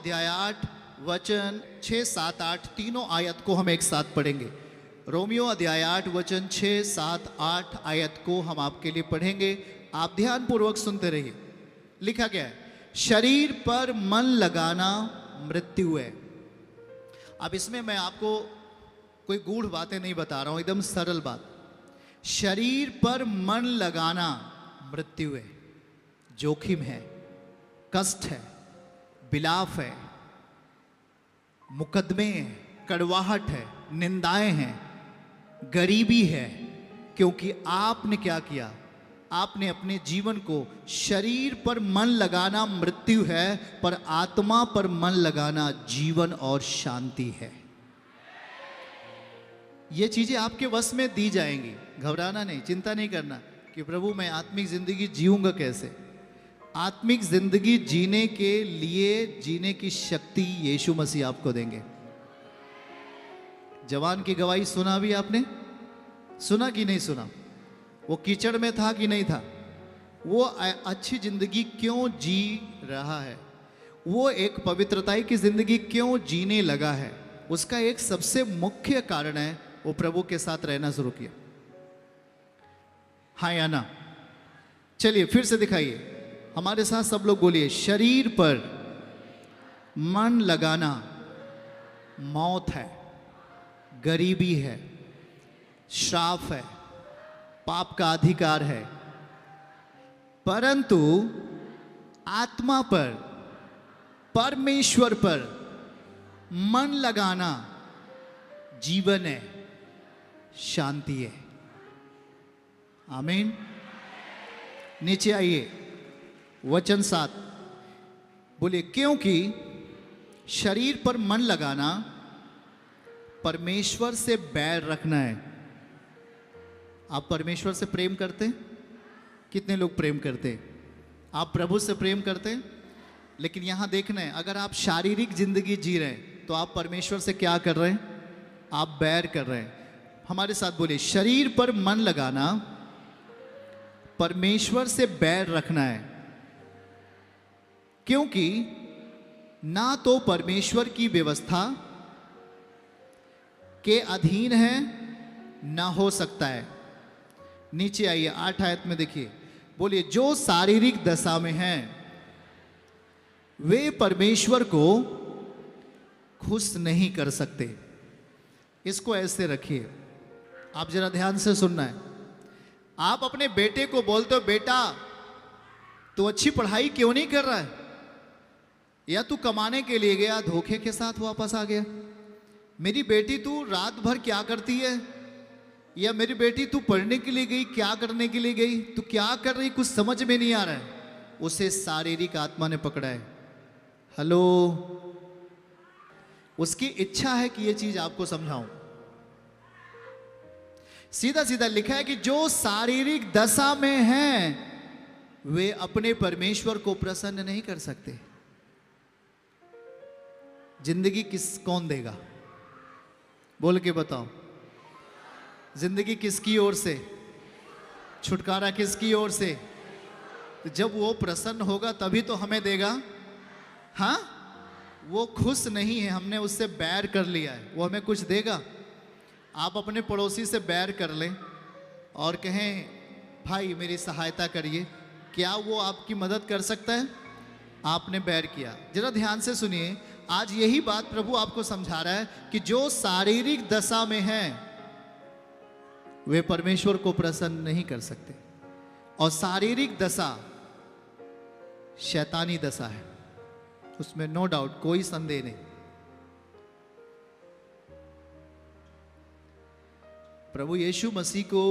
अध्याय 8 वचन 6, 7, 8 तीनों आयत को हम एक साथ पढ़ेंगे। रोमियो अध्याय 8 वचन 6, 7, 8 आयत को हम आपके लिए पढ़ेंगे। आप ध्यान पूर्वक सुनते रहिए। लिखा गया है, शरीर पर मन लगाना मृत्यु है। अब इसमें मैं आपको कोई गूढ़ बातें नहीं बता रहा हूं, एकदम सरल बात। शरीर पर मन लगाना मृत्यु है, जोखिम है, कष्ट है, बिलाप है, मुकदमे हैं, कड़वाहट है, निंदाएं हैं, गरीबी है। क्योंकि आपने क्या किया? आपने अपने जीवन को, शरीर पर मन लगाना मृत्यु है, पर आत्मा पर मन लगाना जीवन और शांति है। ये चीजें आपके वश में दी जाएंगी। घबराना नहीं, चिंता नहीं करना कि प्रभु मैं आत्मिक जिंदगी जीऊंगा कैसे। आत्मिक जिंदगी जीने के लिए जीने की शक्ति यीशु मसीह आपको देंगे। जवान की गवाही सुना भी आपने? सुना कि नहीं सुना? वो कीचड़ में था कि नहीं था? वो अच्छी जिंदगी क्यों जी रहा है? वो एक पवित्रता की जिंदगी क्यों जीने लगा है? उसका एक सबसे मुख्य कारण है, वो प्रभु के साथ रहना शुरू किया। हाँ या ना? चलिए फिर से दिखाइए हमारे साथ, सब लोग बोलिए, शरीर पर मन लगाना मौत है, गरीबी है, श्राप है, पाप का अधिकार है। परंतु आत्मा पर, परमेश्वर पर मन लगाना जीवन है, शांति है। आमीन। नीचे आइए, वचन 7 बोलिए, क्योंकि शरीर पर मन लगाना परमेश्वर से बैर रखना है। आप परमेश्वर से प्रेम करते हैं? कितने लोग प्रेम करते हैं? आप प्रभु से प्रेम करते हैं? लेकिन यहां देखना है, अगर आप शारीरिक जिंदगी जी रहे हैं तो आप परमेश्वर से क्या कर रहे हैं? आप बैर कर रहे हैं। हमारे साथ बोलिए, शरीर पर मन लगाना परमेश्वर से बैर रखना है। क्योंकि ना तो परमेश्वर की व्यवस्था के अधीन है, ना हो सकता है। नीचे आइए, 8 आयत में देखिए, बोलिए, जो शारीरिक दशा में हैं वे परमेश्वर को खुश नहीं कर सकते। इसको ऐसे रखिए, आप जरा ध्यान से सुनना है। आप अपने बेटे को बोलते हो, बेटा तू अच्छी पढ़ाई क्यों नहीं कर रहा है? या तू कमाने के लिए गया, धोखे के साथ वापस आ गया। मेरी बेटी तू रात भर क्या करती है? या मेरी बेटी तू पढ़ने के लिए गई, क्या करने के लिए गई? तू क्या कर रही, कुछ समझ में नहीं आ रहा है। उसे शारीरिक आत्मा ने पकड़ा है। हेलो, उसकी इच्छा है कि यह चीज आपको समझाऊं। सीधा सीधा लिखा है कि जो शारीरिक दशा में हैं वे अपने परमेश्वर को प्रसन्न नहीं कर सकते। जिंदगी कौन देगा? बोल के बताओ, जिंदगी किसकी ओर से? छुटकारा किसकी ओर से? तो जब वो प्रसन्न होगा तभी तो हमें देगा। हाँ, वो खुश नहीं है, हमने उससे बैर कर लिया है, वो हमें कुछ देगा? आप अपने पड़ोसी से बैर कर लें और कहें भाई मेरी सहायता करिए, क्या वो आपकी मदद कर सकता है? आपने बैर किया। जरा ध्यान से सुनिए, आज यही बात प्रभु आपको समझा रहा है कि जो शारीरिक दशा में हैं वे परमेश्वर को प्रसन्न नहीं कर सकते। और शारीरिक दशा शैतानी दशा है, उसमें नो डाउट, कोई संदेह नहीं। प्रभु यीशु मसीह को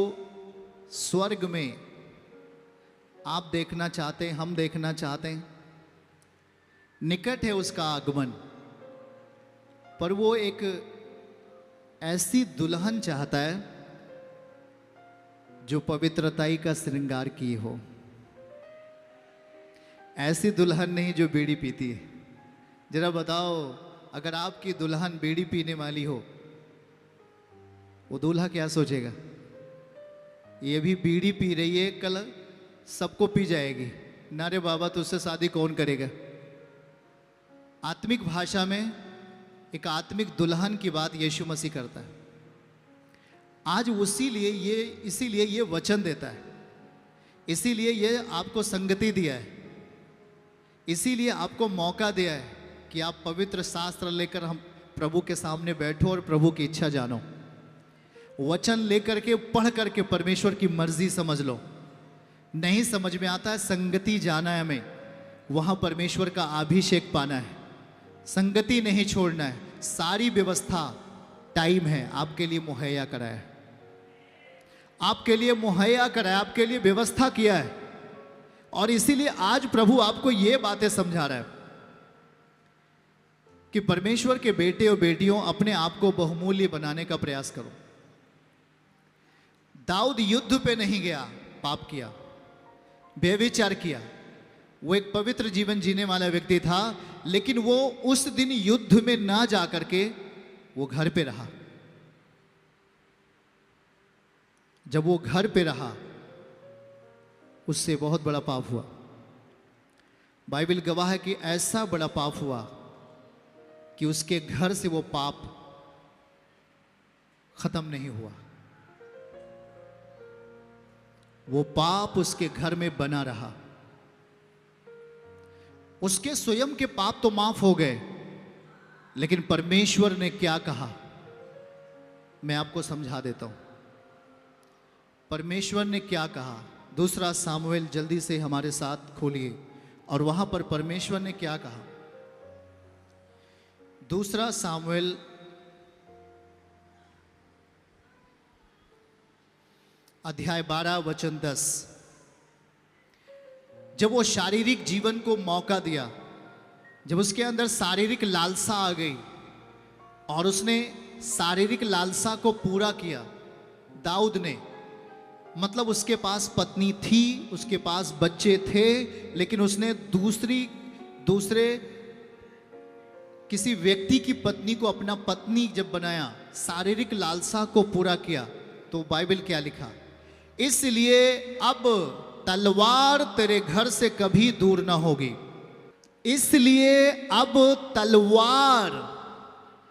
स्वर्ग में आप देखना चाहते हैं, हम देखना चाहते हैं। निकट है उसका आगमन, पर वो एक ऐसी दुल्हन चाहता है जो पवित्रताई का श्रृंगार की हो। ऐसी दुल्हन नहीं जो बीड़ी पीती है। जरा बताओ, अगर आपकी दुल्हन बीड़ी पीने वाली हो, वो दूल्हा क्या सोचेगा? ये भी बीड़ी पी रही है, कल सबको पी जाएगी। ना रे बाबा, तुझसे शादी कौन करेगा? आत्मिक भाषा में एक आत्मिक दुल्हन की बात यीशु मसीह करता है। आज इसीलिए ये वचन देता है, इसीलिए ये आपको संगति दिया है, इसीलिए आपको मौका दिया है कि आप पवित्र शास्त्र लेकर हम प्रभु के सामने बैठो और प्रभु की इच्छा जानो। वचन लेकर के पढ़ करके परमेश्वर की मर्जी समझ लो। नहीं समझ में आता है, संगति जाना है हमें, वहाँ परमेश्वर का अभिषेक पाना है, संगति नहीं छोड़ना है। सारी व्यवस्था टाइम है आपके लिए मुहैया कराया है, आपके लिए मुहैया कराया, आपके लिए व्यवस्था किया है। और इसीलिए आज प्रभु आपको ये बातें समझा रहा है कि परमेश्वर के बेटे और बेटियों, अपने आप को बहुमूल्य बनाने का प्रयास करो। दाऊद युद्ध पे नहीं गया, पाप किया, व्यभिचार किया। वो एक पवित्र जीवन जीने वाला व्यक्ति था, लेकिन वो उस दिन युद्ध में ना जा करके वो घर पे रहा। जब वो घर पे रहा, उससे बहुत बड़ा पाप हुआ। बाइबल गवाह है कि ऐसा बड़ा पाप हुआ कि उसके घर से वो पाप खत्म नहीं हुआ, वो पाप उसके घर में बना रहा। उसके स्वयं के पाप तो माफ हो गए, लेकिन परमेश्वर ने क्या कहा, मैं आपको समझा देता हूं। परमेश्वर ने क्या कहा, दूसरा सामुएल जल्दी से हमारे साथ खोलिए, और वहां पर परमेश्वर ने क्या कहा। दूसरा सामुएल अध्याय 12 वचन 10। जब वो शारीरिक जीवन को मौका दिया, जब उसके अंदर शारीरिक लालसा आ गई और उसने शारीरिक लालसा को पूरा किया, दाऊद ने, मतलब उसके पास पत्नी थी, उसके पास बच्चे थे, लेकिन उसने दूसरे किसी व्यक्ति की पत्नी को अपना पत्नी जब बनाया, शारीरिक लालसा को पूरा किया, तो बाइबल क्या लिखा, इसलिए अब तलवार तेरे घर से कभी दूर ना होगी। इसलिए अब तलवार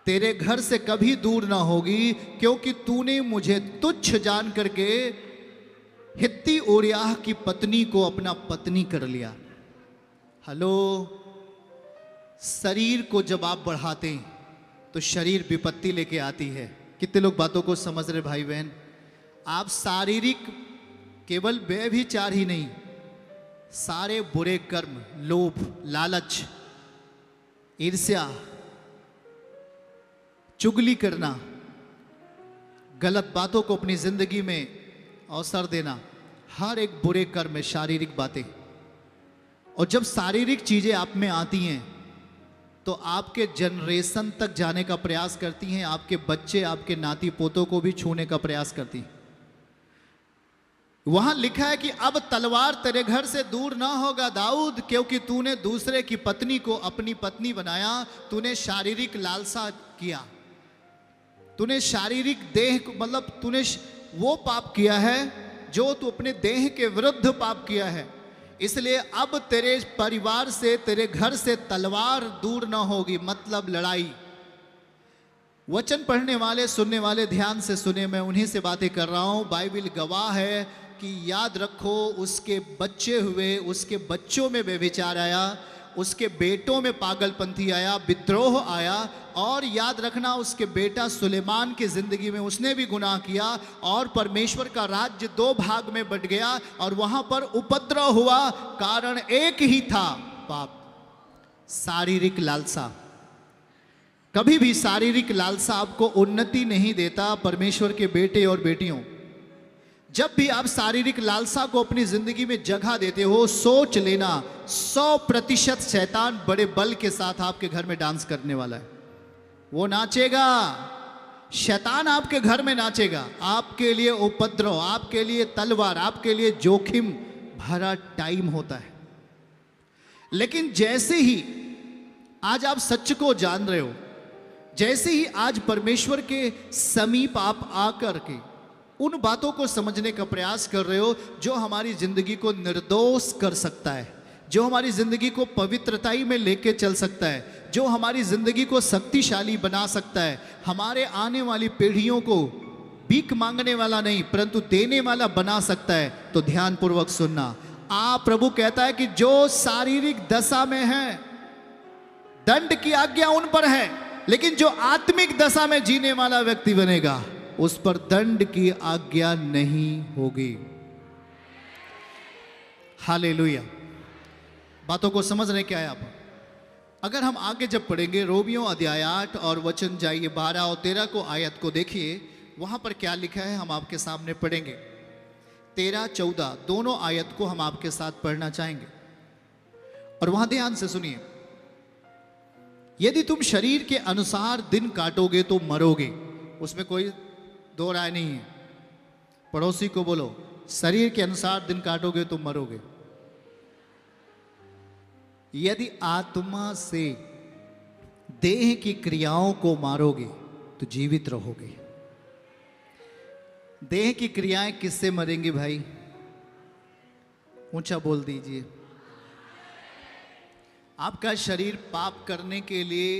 तेरे घर से कभी दूर ना होगी, क्योंकि तूने मुझे तुच्छ जान करके हित्ती ओरियाह की पत्नी को अपना पत्नी कर लिया। हेलो, शरीर को जब आप बढ़ाते हैं तो शरीर विपत्ति लेके आती है। कितने लोग बातों को समझ रहे भाई बहन? आप शारीरिक, केवल व्यभिचार ही नहीं, सारे बुरे कर्म, लोभ, लालच, ईर्ष्या, चुगली करना, गलत बातों को अपनी जिंदगी में अवसर देना, हर एक बुरे कर्म है, शारीरिक बातें। और जब शारीरिक चीजें आप में आती हैं तो आपके जनरेशन तक जाने का प्रयास करती हैं, आपके बच्चे, आपके नाती पोतों को भी छूने का प्रयास करती हैं। वहां लिखा है कि अब तलवार तेरे घर से दूर ना होगा दाऊद, क्योंकि तूने दूसरे की पत्नी को अपनी पत्नी बनाया, तूने शारीरिक लालसा किया, तूने शारीरिक देह को, मतलब तूने वो पाप किया है जो तू अपने देह के विरुद्ध पाप किया है। इसलिए अब तेरे परिवार से, तेरे घर से तलवार दूर ना होगी, मतलब लड़ाई। वचन पढ़ने वाले, सुनने वाले ध्यान से सुने, मैं उन्हीं से बातें कर रहा हूं। बाइबल गवाह है कि याद रखो, उसके बच्चे हुए, उसके बच्चों में व्यभिचार आया, उसके बेटों में पागलपंथी आया, विद्रोह आया, और याद रखना उसके बेटा सुलेमान की जिंदगी में उसने भी गुनाह किया, और परमेश्वर का राज्य दो भाग में बट गया, और वहां पर उपद्रव हुआ। कारण एक ही था, पाप, शारीरिक लालसा। कभी भी शारीरिक लालसा आपको उन्नति नहीं देता। परमेश्वर के बेटे और बेटियों, जब भी आप शारीरिक लालसा को अपनी जिंदगी में जगह देते हो, सोच लेना 100% शैतान बड़े बल के साथ आपके घर में डांस करने वाला है। वो नाचेगा, शैतान आपके घर में नाचेगा, आपके लिए उपद्रव, आपके लिए तलवार, आपके लिए जोखिम भरा टाइम होता है। लेकिन जैसे ही आज आप सच को जान रहे हो, जैसे ही आज परमेश्वर के समीप आप आकर के उन बातों को समझने का प्रयास कर रहे हो जो हमारी जिंदगी को निर्दोष कर सकता है, जो हमारी जिंदगी को पवित्रताई में लेके चल सकता है, जो हमारी जिंदगी को शक्तिशाली बना सकता है, हमारे आने वाली पीढ़ियों को भीख मांगने वाला नहीं परंतु देने वाला बना सकता है, तो ध्यानपूर्वक सुनना। प्रभु कहता है कि जो शारीरिक दशा में है दंड की आज्ञा उन पर है, लेकिन जो आत्मिक दशा में जीने वाला व्यक्ति बनेगा उस पर दंड की आज्ञा नहीं होगी। हालेलुया। बातों को समझ रहे क्या है आप? अगर हम आगे जब पढ़ेंगे रोमियो अध्याय 8 और वचन जाइए 12 और 13 को आयत को देखिए, वहां पर क्या लिखा है हम आपके सामने पढ़ेंगे। 13-14 दोनों आयत को हम आपके साथ पढ़ना चाहेंगे और वहां ध्यान से सुनिए। यदि तुम शरीर के अनुसार दिन काटोगे तो मरोगे, उसमें कोई दो राय नहीं है। पड़ोसी को बोलो, शरीर के अनुसार दिन काटोगे तो मरोगे। यदि आत्मा से देह की क्रियाओं को मारोगे तो जीवित रहोगे। देह की क्रियाएं किससे मरेंगी भाई? ऊंचा बोल दीजिए। आपका शरीर पाप करने के लिए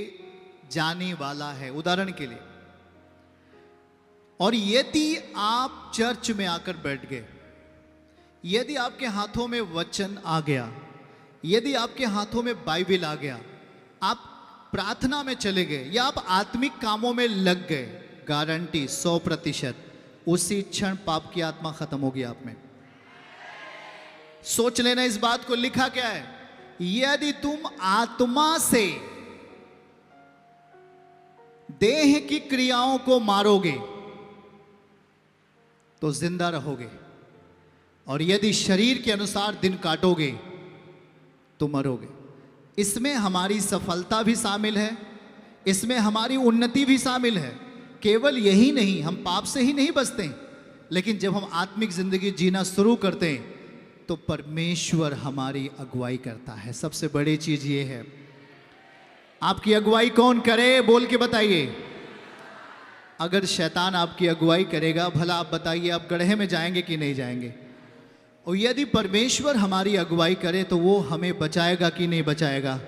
जाने वाला है, उदाहरण के लिए। और यदि आप चर्च में आकर बैठ गए, यदि आपके हाथों में वचन आ गया, यदि आपके हाथों में बाइबल आ गया, आप प्रार्थना में चले गए या आप आत्मिक कामों में लग गए, गारंटी 100% उसी क्षण पाप की आत्मा खत्म होगी आप में। सोच लेना इस बात को। लिखा क्या है? यदि तुम आत्मा से देह की क्रियाओं को मारोगे तो जिंदा रहोगे, और यदि शरीर के अनुसार दिन काटोगे तो मरोगे। इसमें हमारी सफलता भी शामिल है, इसमें हमारी उन्नति भी शामिल है। केवल यही नहीं, हम पाप से ही नहीं बचते, लेकिन जब हम आत्मिक जिंदगी जीना शुरू करते हैं तो परमेश्वर हमारी अगुवाई करता है। सबसे बड़ी चीज ये है। आपकी अगुवाई कौन करे? बोल के बताइए। अगर शैतान आपकी अगुवाई करेगा, भला आप बताइए आप गड्ढे में जाएंगे कि नहीं जाएंगे? और यदि परमेश्वर हमारी अगुवाई करे तो वो हमें बचाएगा कि नहीं बचाएगा?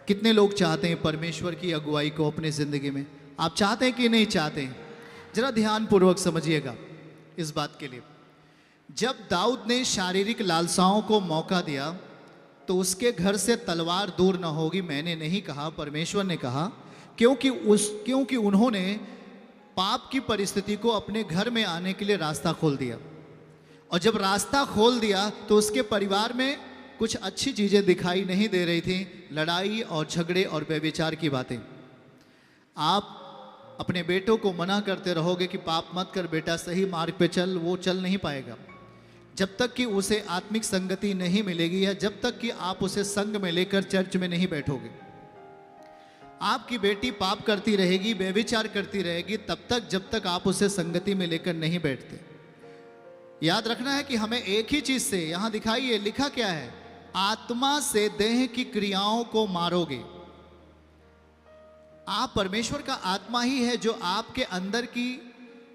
कितने लोग चाहते हैं परमेश्वर की अगुवाई को अपने जिंदगी में? आप चाहते हैं कि नहीं चाहते? जरा ध्यानपूर्वक समझिएगा इस बात के लिए। जब दाऊद ने शारीरिक लालसाओं को मौका दिया तो उसके घर से तलवार दूर न होगी, मैंने नहीं कहा, परमेश्वर ने कहा, क्योंकि उन्होंने पाप की परिस्थिति को अपने घर में आने के लिए रास्ता खोल दिया। और जब रास्ता खोल दिया तो उसके परिवार में कुछ अच्छी चीजें दिखाई नहीं दे रही थी, लड़ाई और झगड़े और व्यभिचार की बातें। आप अपने बेटों को मना करते रहोगे कि पाप मत कर बेटा, सही मार्ग पे चल, वो चल नहीं पाएगा जब तक कि उसे आत्मिक संगति नहीं मिलेगी, या जब तक कि आप उसे संग में लेकर चर्च में नहीं बैठोगे। आपकी बेटी पाप करती रहेगी, व्यभिचार करती रहेगी तब तक जब तक आप उसे संगति में लेकर नहीं बैठते। याद रखना है कि हमें एक ही चीज से, यहां दिखाइए लिखा क्या है, आत्मा से देह की क्रियाओं को मारोगे। आप परमेश्वर का आत्मा ही है जो आपके अंदर की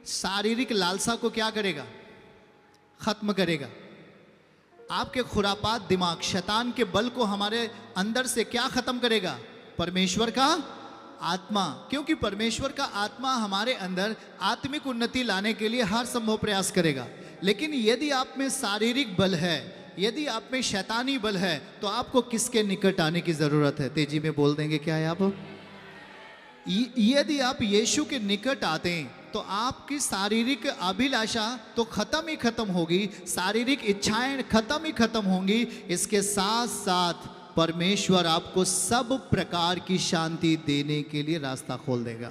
शारीरिक लालसा को क्या करेगा? खत्म करेगा। आपके खुरापात दिमाग, शैतान के बल को हमारे अंदर से क्या खत्म करेगा? परमेश्वर का आत्मा। क्योंकि परमेश्वर का आत्मा हमारे अंदर आत्मिक उन्नति लाने के लिए हर संभव प्रयास करेगा। लेकिन यदि आप में शारीरिक बल है, यदि आप में शैतानी बल है, तो आपको किसके निकट आने की जरूरत है? तेजी में बोल देंगे क्या है आप? यदि आप यीशु के निकट आते हैं तो आपकी शारीरिक अभिलाषा तो खत्म ही खत्म होगी, शारीरिक इच्छाएं खत्म ही खत्म होंगी। इसके साथ साथ परमेश्वर आपको सब प्रकार की शांति देने के लिए रास्ता खोल देगा।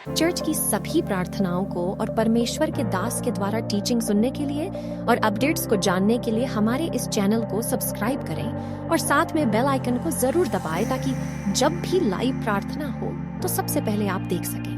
चर्च की सभी प्रार्थनाओं को और परमेश्वर के दास के द्वारा टीचिंग सुनने के लिए और अपडेट्स को जानने के लिए हमारे इस चैनल को सब्सक्राइब करें और साथ में बेल आइकन को जरूर दबाएं ताकि जब भी लाइव प्रार्थना हो तो सबसे पहले आप देख सकें।